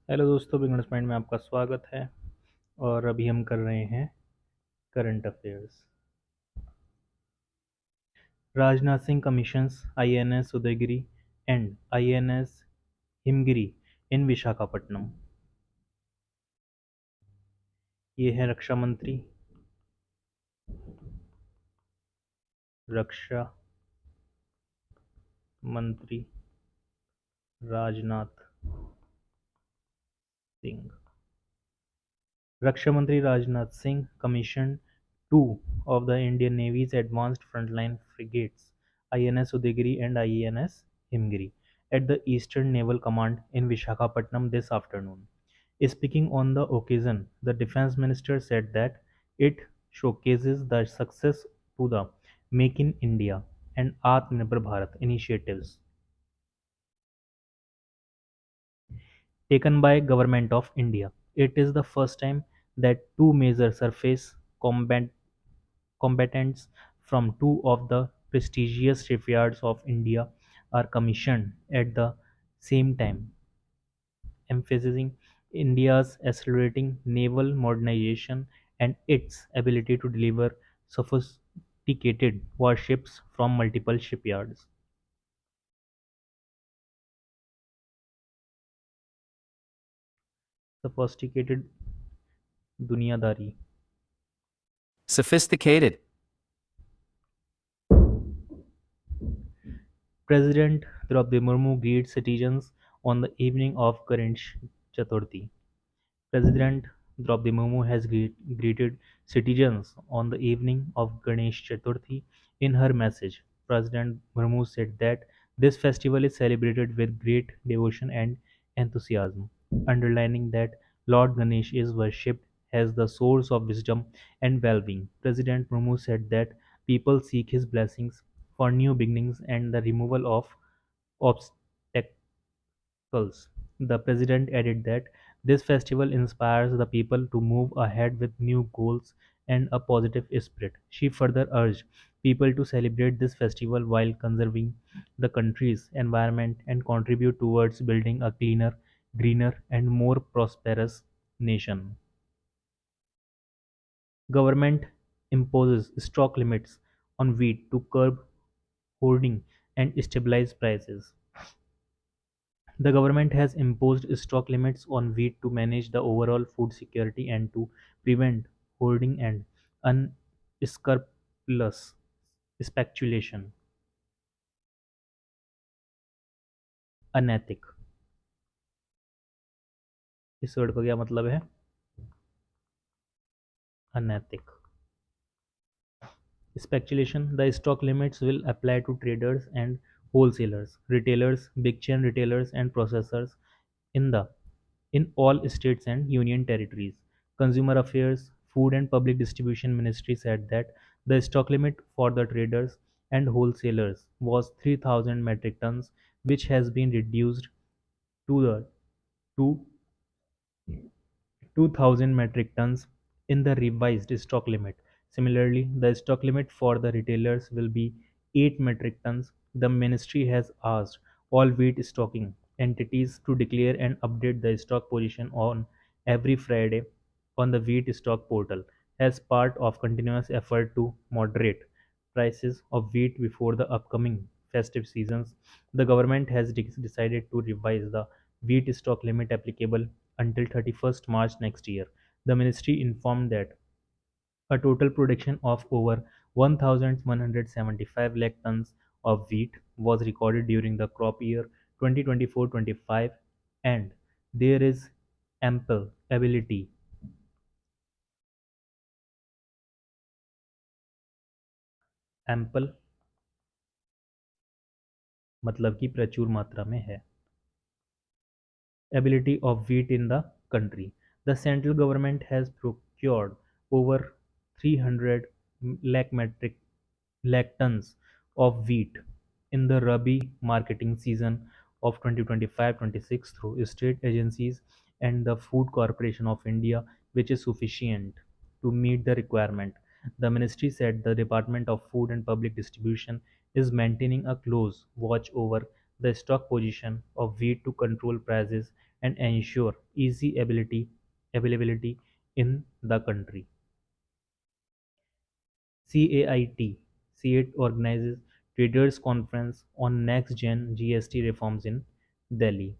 Hello दोस्तों, beginners mind में आपका स्वागत है। और अभी हम कर रहे हैं current affairs. Rajnath Singh commissions INS Udaygiri and INS Himgiri in Visakhapatnam. ये है रक्षा मंत्री राजनाथ सिंह। रक्षा मंत्री Rajnath Singh commissioned two of the Indian Navy's advanced frontline frigates, INS Udayagiri and INS Himgiri, at the Eastern Naval Command in Visakhapatnam this afternoon. Speaking on the occasion, the Defense Minister said that it showcases the success to the Make in India and Atmanirbhar Bharat initiatives taken by Government of India. It is the first time that two major surface combatants from two of the prestigious shipyards of India are commissioned at the same time, emphasizing India's accelerating naval modernization and its ability to deliver sophisticated warships from multiple shipyards. Sophisticated दुनियादारी। Sophisticated. President Draupadi Murmu greets citizens on the evening of Ganesh Chaturthi. President Draupadi Murmu has greeted citizens on the evening of Ganesh Chaturthi. In her message, President Murmu said that this festival is celebrated with great devotion and enthusiasm, underlining that Lord Ganesh is worshipped as the source of wisdom and well-being. President Murmu said that people seek his blessings for new beginnings and the removal of obstacles. The president added that this festival inspires the people to move ahead with new goals and a positive spirit. She further urged people to celebrate this festival while conserving the country's environment and contribute towards building a cleaner, greener, and more prosperous nation. Government imposes stock limits on wheat to curb hoarding and stabilize prices. The government has imposed stock limits on wheat to manage the overall food security and to prevent hoarding and unscrupulous speculation. अनैतिक, इस word का क्या मतलब है? अनैतिक। Speculation. The stock limits will apply to traders and wholesalers, retailers, big chain retailers and processors in the in all states and union territories. Consumer Affairs, Food and Public Distribution Ministry said that the stock limit for the traders and wholesalers was 3,000 metric tons, which has been reduced to the to 2,000 metric tons in the revised stock limit. Similarly, the stock limit for the retailers will be 8 metric tons. The ministry has asked all wheat stocking entities to declare and update the stock position on every Friday on the wheat stock portal as part of continuous effort to moderate prices of wheat before the upcoming festive seasons. The government has decided to revise the wheat stock limit applicable until 31st March next year. The ministry informed that a total production of over 1,175 lakh tons of wheat was recorded during the crop year 2024-25, and there is ample ability ample मतलब कि प्रचुर मात्रा में है ability of wheat in the country. The central government has procured over 300 lakh tons of wheat in the Rabi marketing season of 2025-26 through state agencies and the Food Corporation of India, which is sufficient to meet the requirement. The ministry said the Department of Food and Public Distribution is maintaining a close watch over the stock position of wheat to control prices and ensure easy availability in the country. CAIT CAIT organizes Traders Conference on Next Gen GST reforms in Delhi.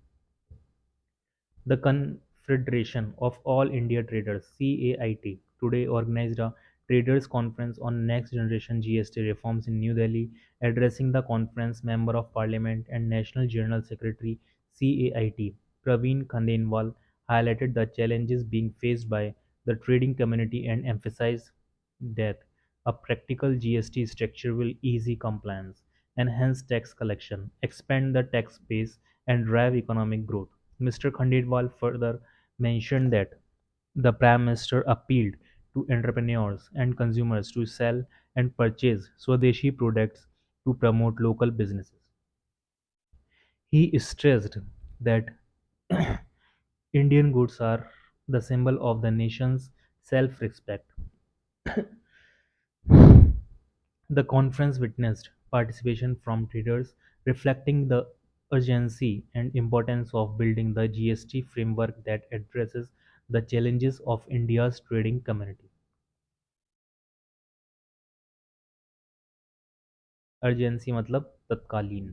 The Confederation of All India Traders (CAIT) today organized a traders conference on next generation GST reforms in New Delhi. Addressing the conference, Member of Parliament and National General Secretary (CAIT) Praveen Khandelwal highlighted the challenges being faced by the trading community and emphasized that a practical GST structure will ease compliance, enhance tax collection, expand the tax base, and drive economic growth. Mr. Khandelwal further mentioned that the Prime Minister appealed to entrepreneurs and consumers to sell and purchase Swadeshi products to promote local businesses. He stressed that Indian goods are the symbol of the nation's self respect. The conference witnessed participation from traders, reflecting the urgency and importance of building the GST framework that addresses the challenges of India's trading community. Urgency मतलब तत्कालीन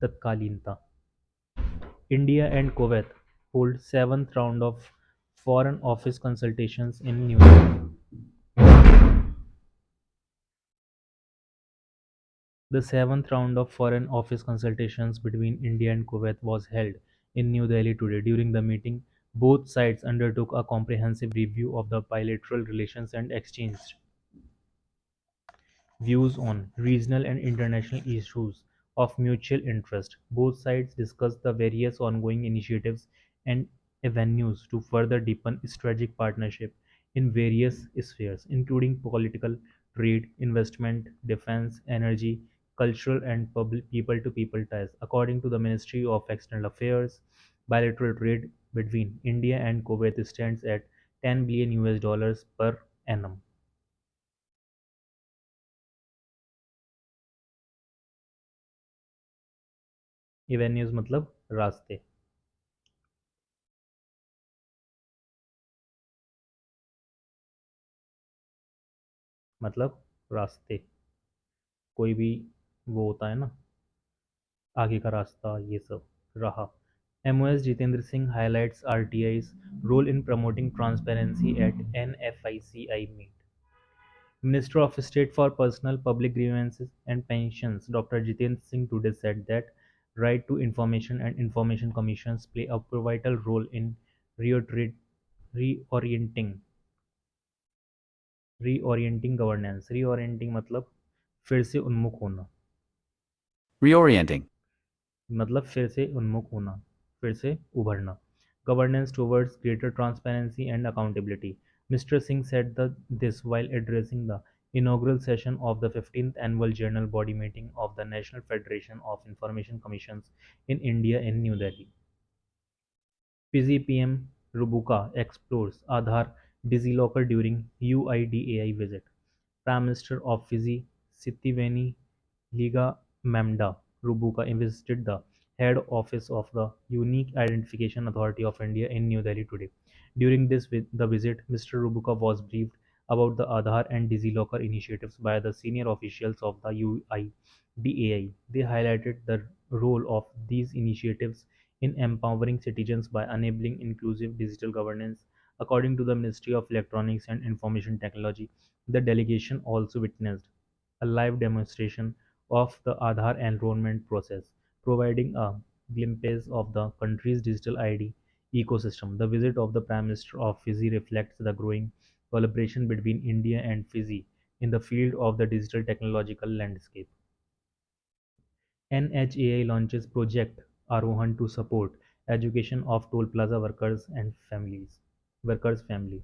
तत्कालीनता. India and Kuwait hold seventh round of Foreign Office consultations in New Delhi. The seventh round of Foreign Office consultations between India and Kuwait was held in New Delhi today. During the meeting, both sides undertook a comprehensive review of the bilateral relations and exchanged views on regional and international issues of mutual interest. Both sides discussed the various ongoing initiatives and avenues to further deepen strategic partnership in various spheres, including political, trade, investment, defense, energy, cultural, and people to people ties. According to the Ministry of External Affairs, bilateral trade between India and Kuwait stands at 10 billion US dollars per annum. Avenues मतलब रास्ते. मतलब रास्ते, कोई भी वो होता है ना, आगे का रास्ता, ये सब रहा. MOS Jitendra Singh highlights RTI's role in promoting transparency at NFICI meet. Minister of State for Personal Public Grievances and Pensions Dr. Jitendra Singh today said that right to information and information commissions play a pivotal role in reorienting reorienting governance. Reorienting मतलब फिर से उन्मुख होना. Reorienting. मतलब फिर से उन्मुख होना, फिर से उभरना. Governance towards greater transparency and accountability. Mr. Singh said this while addressing the inaugural session of the 15th annual General Body meeting of the National Federation of Information Commissions in India in New Delhi. Fiji PM Rubuka explores Aadhaar DigiLocker during UIDAI visit. Prime Minister of Fiji Sitiveni Liga Mamda Rubuka visited the head office of the Unique Identification Authority of India in New Delhi today. During the visit, Mr. Rubuka was briefed about the Aadhaar and DigiLocker initiatives by the senior officials of the UIDAI. They highlighted the role of these initiatives in empowering citizens by enabling inclusive digital governance. According to the Ministry of Electronics and Information Technology, the delegation also witnessed a live demonstration of the Aadhaar enrollment process, providing a glimpse of the country's digital ID ecosystem. The visit of the Prime Minister of Fiji reflects the growing collaboration between India and Fiji in the field of the digital technological landscape. NHAI launches Project Arohan to support education of toll plaza workers' family.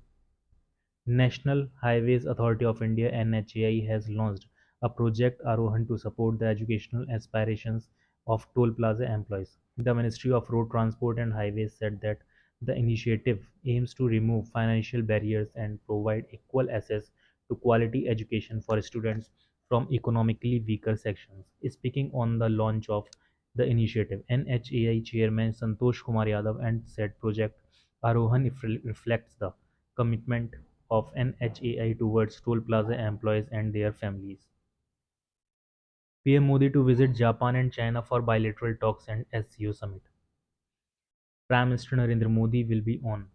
National Highways Authority of India (NHAI) has launched a Project Arohan to support the educational aspirations of toll plaza employees. The Ministry of Road Transport and Highways said that the initiative aims to remove financial barriers and provide equal access to quality education for students from economically weaker sections. Speaking on the launch of the initiative, NHAI Chairman Santosh Kumar Yadav and said Project Arohan reflects the commitment of NHAI towards toll plaza employees and their families. PM Modi to visit Japan and China for bilateral talks and SCO summit. Prime Minister Narendra Modi will be on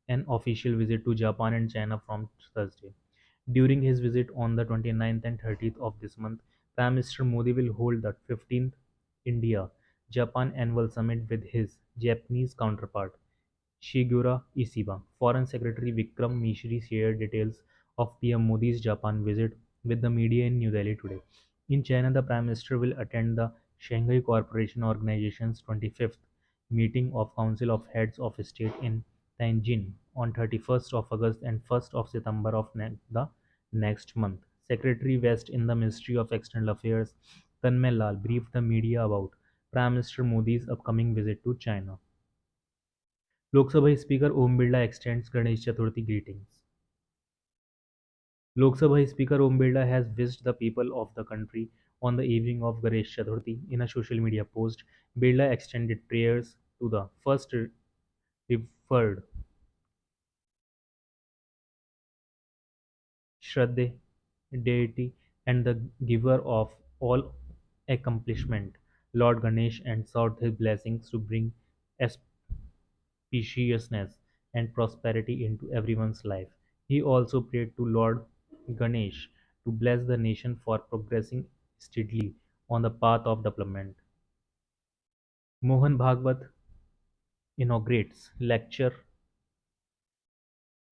an official visit to Japan and China from Thursday. During his visit on the 29th and 30th of this month, Prime Minister Modi will hold the 15th India-Japan Annual Summit with his Japanese counterpart, Shigeru Ishiba. Foreign Secretary Vikram Misri shared details of PM Modi's Japan visit with the media in New Delhi today. In China, the Prime Minister will attend the Shanghai Cooperation Organization's 25th meeting of Council of Heads of State in Tianjin on 31st of August and 1st of September of the next month. Secretary West in the Ministry of External Affairs, Tanmay Lal, briefed the media about Prime Minister Modi's upcoming visit to China. Lok Sabha Speaker Om Birla extends Ganesh Chaturthi greetings. Lok Sabha Speaker Om Birla has wished the people of the country on the evening of Ganesh Chaturthi. In a social media post, Birla extended prayers to the first referred Shraddha deity and the giver of all accomplishment, Lord Ganesh, and sought his blessings to bring auspiciousness and prosperity into everyone's life. He also prayed to Lord Ganesh to bless the nation for progressing steadily on the path of development. Mohan Bhagwat inaugurates lecture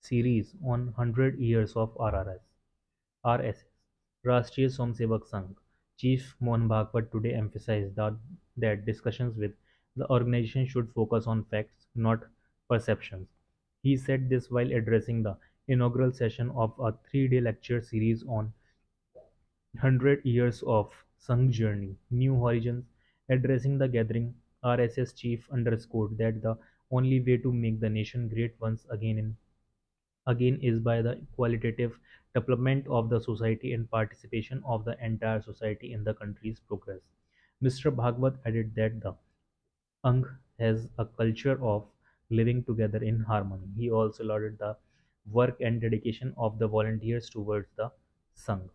series on 100 years of RSS. Rashtriya Swayamsevak Sangh Chief Mohan Bhagwat today emphasized that discussions with the organization should focus on facts, not perceptions. He said this while addressing the inaugural session of a 3-day lecture series on 100 Years of Sangh Journey, New Horizons. Addressing the gathering, RSS chief underscored that the only way to make the nation great once again is by the qualitative development of the society and participation of the entire society in the country's progress. Mr. Bhagwat added that the Ang has a culture of living together in harmony. He also lauded the work and dedication of the volunteers towards the Sangh.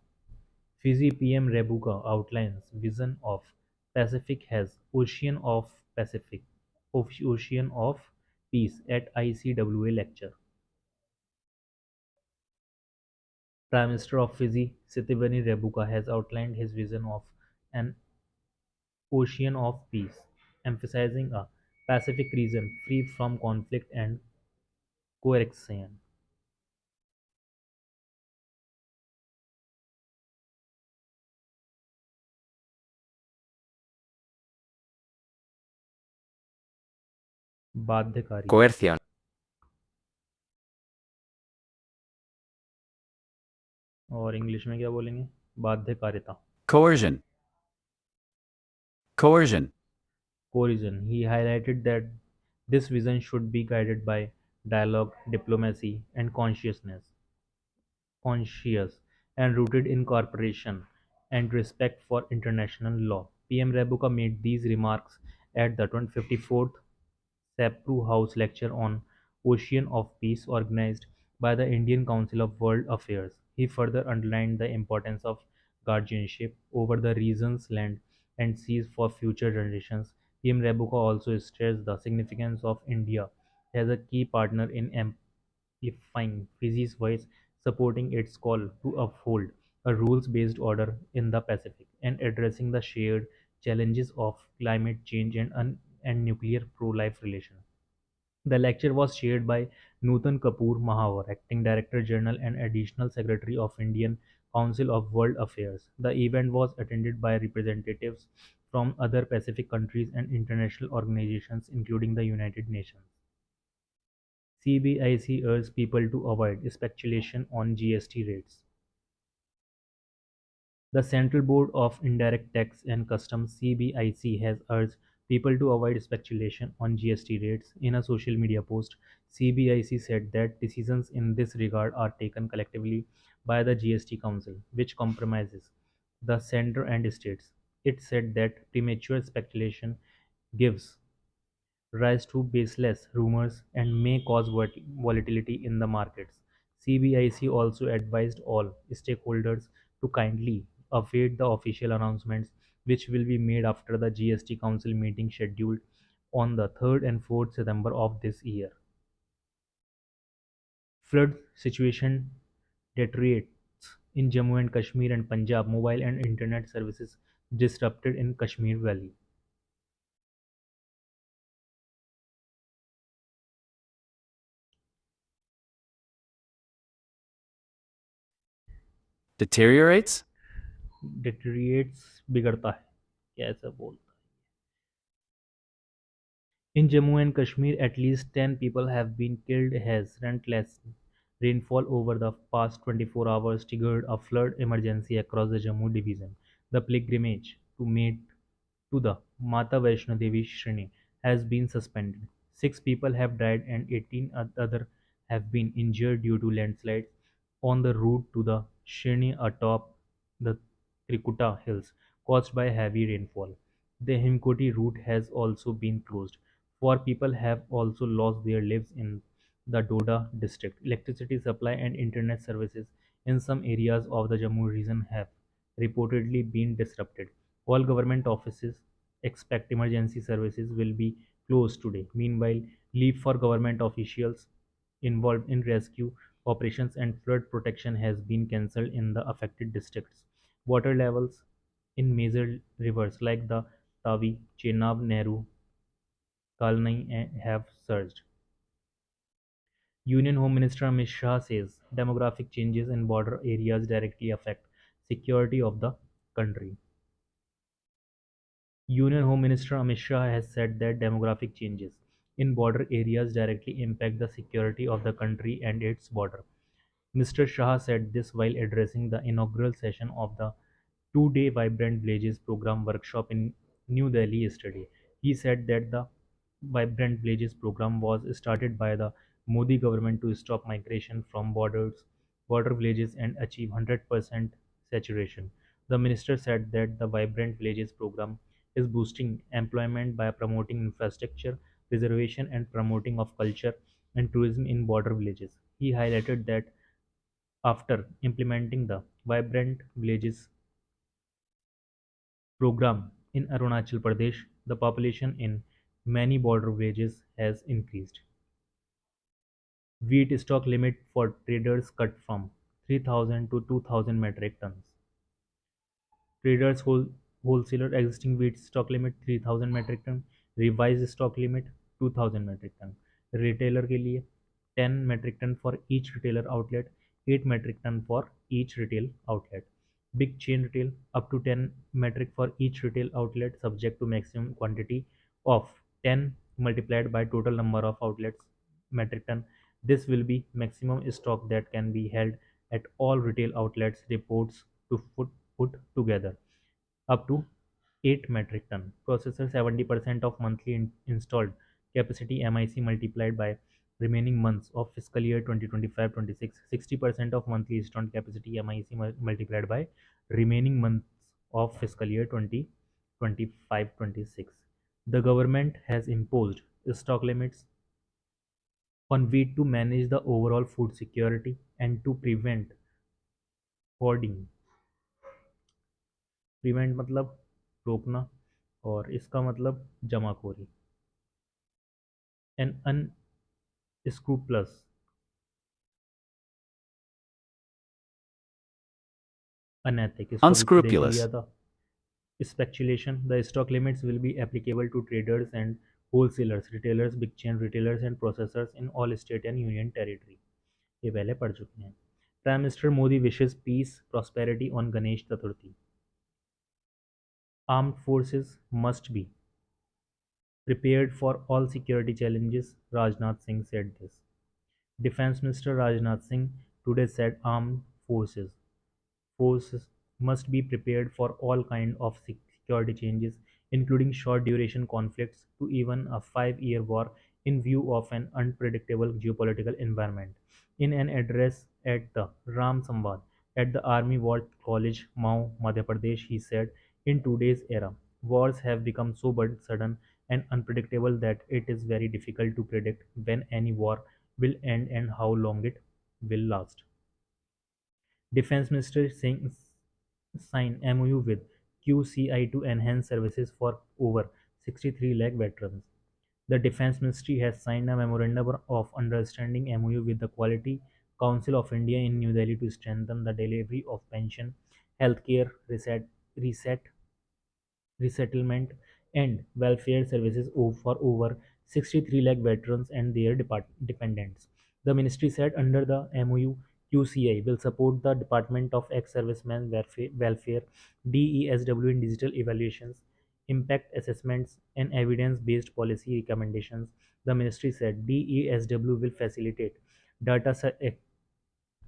Fiji PM Rebuka outlines vision of Pacific as Ocean of Peace at ICWA lecture. Prime Minister of Fiji, Sitiveni Rabuka, has outlined his vision of an ocean of peace, emphasizing a Pacific region free from conflict and coercion. बाध्यकारी Coercion. और English में क्या बोलेंगे बाध्यकारिता Coercion. Coercion. coercion. He highlighted that this vision should be guided by dialogue, diplomacy, and conscious and rooted in cooperation and respect for international law. PM Rabuka made these remarks at the 54th Sapru House lecture on Ocean of Peace organized by the Indian Council of World Affairs. He further underlined the importance of guardianship over the region's land and seas for future generations. PM Rabuka also stressed the significance of India as a key partner in amplifying Fiji's voice, supporting its call to uphold a rules-based order in the Pacific, and addressing the shared challenges of climate change and nuclear pro-life relations. The lecture was chaired by Nutan Kapoor Mahawar, Acting Director General and Additional Secretary of Indian Council of World Affairs. The event was attended by representatives from other Pacific countries and international organizations, including the United Nations. CBIC urged people to avoid speculation on GST rates. The Central Board of Indirect Tax and Customs (CBIC) has urged people to avoid speculation on GST rates. In a social media post, CBIC said that decisions in this regard are taken collectively by the GST Council, which compromises the center and states. It said that premature speculation gives rise to baseless rumors and may cause volatility in the markets. CBIC also advised all stakeholders to kindly await the official announcements which will be made after the GST Council meeting scheduled on the 3rd and 4th September of this year. Flood situation deteriorates in Jammu and Kashmir and Punjab. Mobile and internet services disrupted in Kashmir Valley. Deteriorates? Deteriorates बिगड़ता है क्या ऐसा बोलता है In Jammu and Kashmir, at least 10 people have been killed as relentless rainfall over the past 24 hours triggered a flood emergency across the Jammu division. The pilgrimage to the Mata Vaishno Devi Shrine has been suspended. 6 people have died and 18 other have been injured due to landslides on the route to the Shrine atop the Trikuta hills caused by heavy rainfall. The Himkoti route has also been closed. 4 people have also lost their lives in the Doda district. Electricity supply and internet services in some areas of the Jammu region have reportedly been disrupted. All government offices expect emergency services will be closed today. Meanwhile, leave for government officials involved in rescue operations and flood protection has been cancelled in the affected districts. Water levels in major rivers like the Tavi, Chenab, Nehru, Kalnai have surged. Union Home Minister Amit Shah says demographic changes in border areas directly affect security of the country. Union Home Minister Amit Shah has said that demographic changes in border areas directly impact the security of the country and its border. Mr. Shah said this while addressing the inaugural session of the two-day Vibrant Villages program workshop in New Delhi yesterday. He said that the Vibrant Villages program was started by the Modi government to stop migration from border villages and achieve 100% saturation. The minister said that the Vibrant Villages program is boosting employment by promoting infrastructure, preservation and promoting of culture and tourism in border villages. He highlighted that after implementing the Vibrant Villages program in Arunachal Pradesh, the population in many border villages has increased. Wheat stock limit for traders cut from 3,000 to 2,000 metric tons. Traders wholesaler existing wheat stock limit 3,000 metric ton, revised stock limit 2,000 metric ton. Retailer के लिए 10 metric ton for each retailer outlet, 8 metric ton for each retail outlet. Big chain retail up to 10 metric for each retail outlet subject to maximum quantity of 10 multiplied by total number of outlets metric ton. This will be maximum stock that can be held at all retail outlets reports to put together up to 8 metric ton. Processor 70% of monthly installed capacity MIC multiplied by remaining months of fiscal year 2025-26. 60% of monthly installed capacity MIC multiplied by remaining months of fiscal year 2025-26. The government has imposed stock limits on wheat to manage the overall food security and to hoarding prevent मतलब रोकना और इसका मतलब जमाखोरी N अनस्क्रूपलस अनैतिक इसको अभी देख लिया Unscrupulous. था speculation the stock limits will be applicable to traders and wholesalers retailers big chain retailers and processors in all state and union territory ये पहले पढ़ चुके हैं prime minister Modi wishes piece prosperity on Ganesh Chaturthi armed forces must be prepared for all security challenges, Rajnath Singh said this. Defense Minister Rajnath Singh today said armed forces must be prepared for all kind of security changes, including short duration conflicts to even a 5-year war in view of an unpredictable geopolitical environment. In an address at the Ram Samvad at the Army War College, Mao, Madhya Pradesh. He said, in today's era, wars have become so sudden and unpredictable that it is very difficult to predict when any war will end and how long it will last. Defense Minister Singh signed MOU with QCI to enhance services for over 63 lakh veterans. The Defense Ministry has signed a Memorandum of Understanding MOU with the Quality Council of India in New Delhi to strengthen the delivery of pension, healthcare, reset resettlement, and welfare services for over 63 lakh veterans and their dependents. The ministry said under the MOU, QCI will support the Department of Ex-Servicemen Welfare DESW in digital evaluations, impact assessments, and evidence-based policy recommendations. The ministry said DESW will facilitate data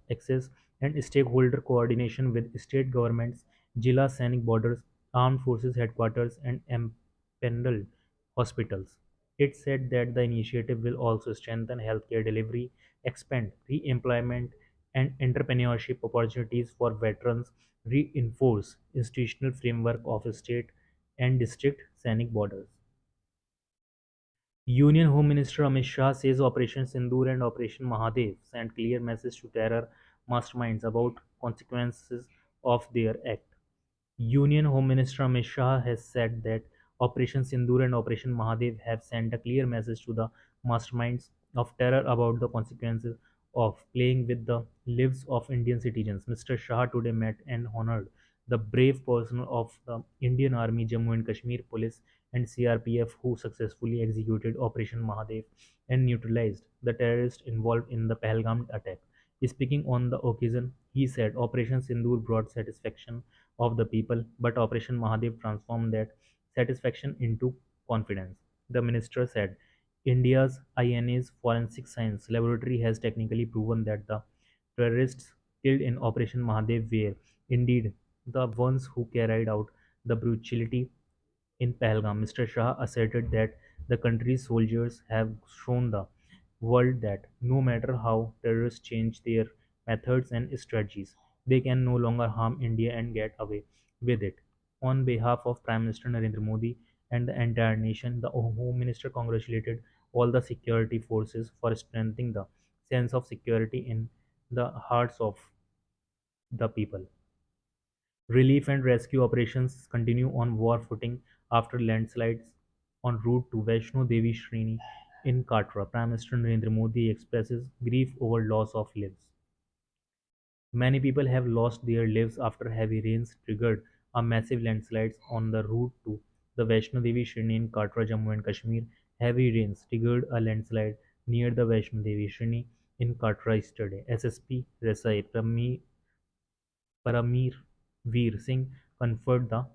access and stakeholder coordination with state governments, Jila Sainik borders, armed forces headquarters, and empaneled hospitals. It said that the initiative will also strengthen healthcare delivery, expand re-employment and entrepreneurship opportunities for veterans, reinforce institutional framework of state and district Sainik borders. Union Home Minister Amit Shah says Operation Sindoor and Operation Mahadev sent clear message to terror masterminds about consequences of their act. Union Home Minister Amit Shah has said that Operation Sindoor and Operation Mahadev have sent a clear message to the masterminds of terror about the consequences of playing with the lives of Indian citizens. Mr. Shah today met and honored the brave personnel of the Indian Army, Jammu and Kashmir Police, and CRPF who successfully executed Operation Mahadev and neutralized the terrorists involved in the Pahalgam attack. Speaking on the occasion, he said Operation Sindoor brought satisfaction of the people, but Operation Mahadev transformed that satisfaction into confidence. The minister said India's INA's Forensic Science Laboratory has technically proven that the terrorists killed in Operation Mahadev were indeed the ones who carried out the brutality in Pahalgam. Mr. Shah asserted that the country's soldiers have shown the world that no matter how terrorists change their methods and strategies, they can no longer harm India and get away with it. On behalf of Prime Minister Narendra Modi and the entire nation, the Home Minister congratulated all the security forces for strengthening the sense of security in the hearts of the people. Relief and rescue operations continue on war footing after landslides en route to Vaishno Devi Shrine in Katra. Prime Minister Narendra Modi expresses grief over loss of lives. Many people have lost their lives after heavy rains triggered a massive landslides on the route to the Vaishno Devi Shrine in Katra, Jammu and Kashmir. Heavy rains triggered a landslide near the Vaishno Devi Shrine in Katra yesterday. SSP Rasai Paramir Singh confirmed the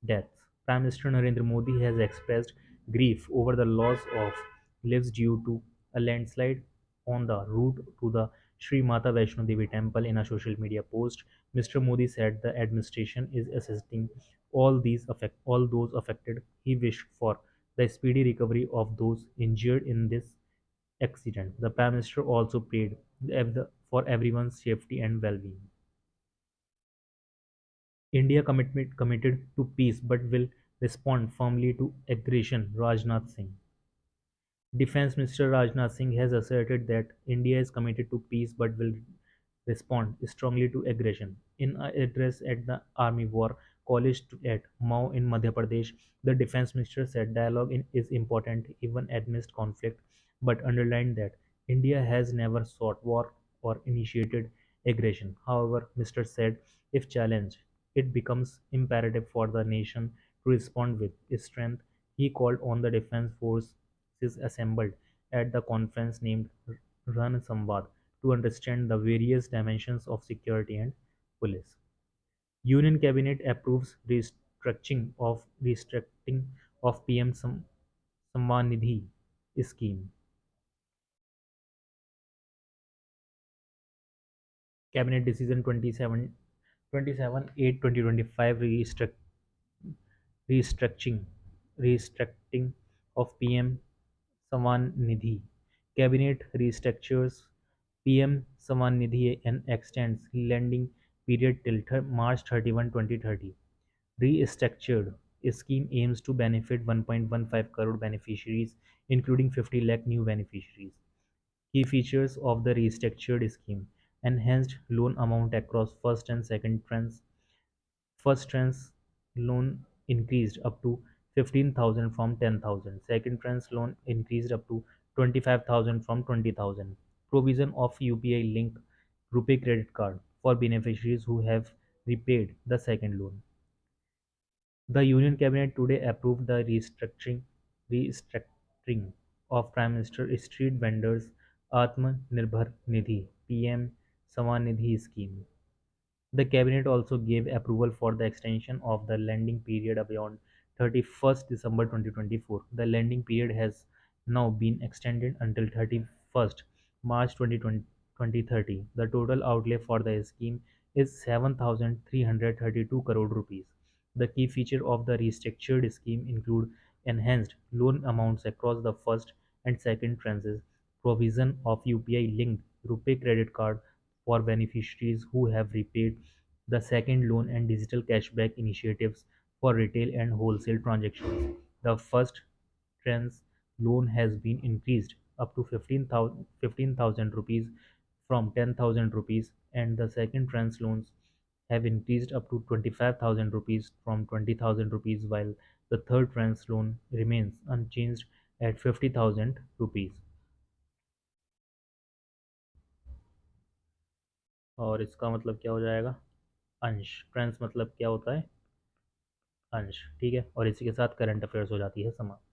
deaths. Prime Minister Narendra Modi has expressed grief over the loss of lives due to a landslide on the route to the Sri Mata Vaishno Devi temple. In a social media post, Mr. Modi said the administration is assisting all those affected. He wished for the speedy recovery of those injured in this accident. The Prime Minister also prayed for everyone's safety and well-being. India committed to peace but will respond firmly to aggression, Rajnath Singh. Defense Minister Rajnath Singh has asserted that India is committed to peace but will respond strongly to aggression. In an address at the Army War College at Mao in Madhya Pradesh, the Defense Minister said dialogue is important even amidst conflict, but underlined that India has never sought war or initiated aggression. However, Mr. said if challenged, it becomes imperative for the nation to respond with strength. He called on the defense forces assembled at the conference named Ran Samvad to understand the various dimensions of security and police. Union Cabinet approves restructuring of PM Samman Nidhi scheme. Cabinet Decision 27/8/2025 restructuring restructuring of PM Samman Nidhi. Cabinet restructures PM Saman Nidhi and extends lending period till March 31, 2030. Restructured scheme aims to benefit 1.15 crore beneficiaries, including 50 lakh new beneficiaries. Key features of the restructured scheme: enhanced loan amount across first and second tranche. First tranche loan increased up to 15,000 from 10,000. Second tranche loan increased up to 25,000 from 20,000. Provision of UPI link RuPay credit card for beneficiaries who have repaid the second loan. The Union Cabinet today approved the restructuring of Prime Minister Street Vendors Atmanirbhar Nidhi (PM Saman Nidhi) scheme. The cabinet also gave approval for the extension of the lending period beyond 31st December 2024. The lending period has now been extended until 31st March 2030. The total outlay for the scheme is 7,332 crore rupees. The key feature of the restructured scheme include enhanced loan amounts across the first and second tranches, provision of UPI linked RuPay credit card for beneficiaries who have repaid the second loan, and digital cashback initiatives for retail and wholesale transactions. The first tranche loan has been increased up to 15,000 rupees from 10,000 rupees, and the second tranche loans have increased up to 25,000 rupees from 20,000 rupees, while the third tranche loan remains unchanged at 50,000 rupees. और इसका मतलब क्या हो जाएगा? अंश। Trans मतलब क्या होता है? अंश। ठीक है, और इसी के साथ करंट अफेयर्स हो जाती है समाप्त।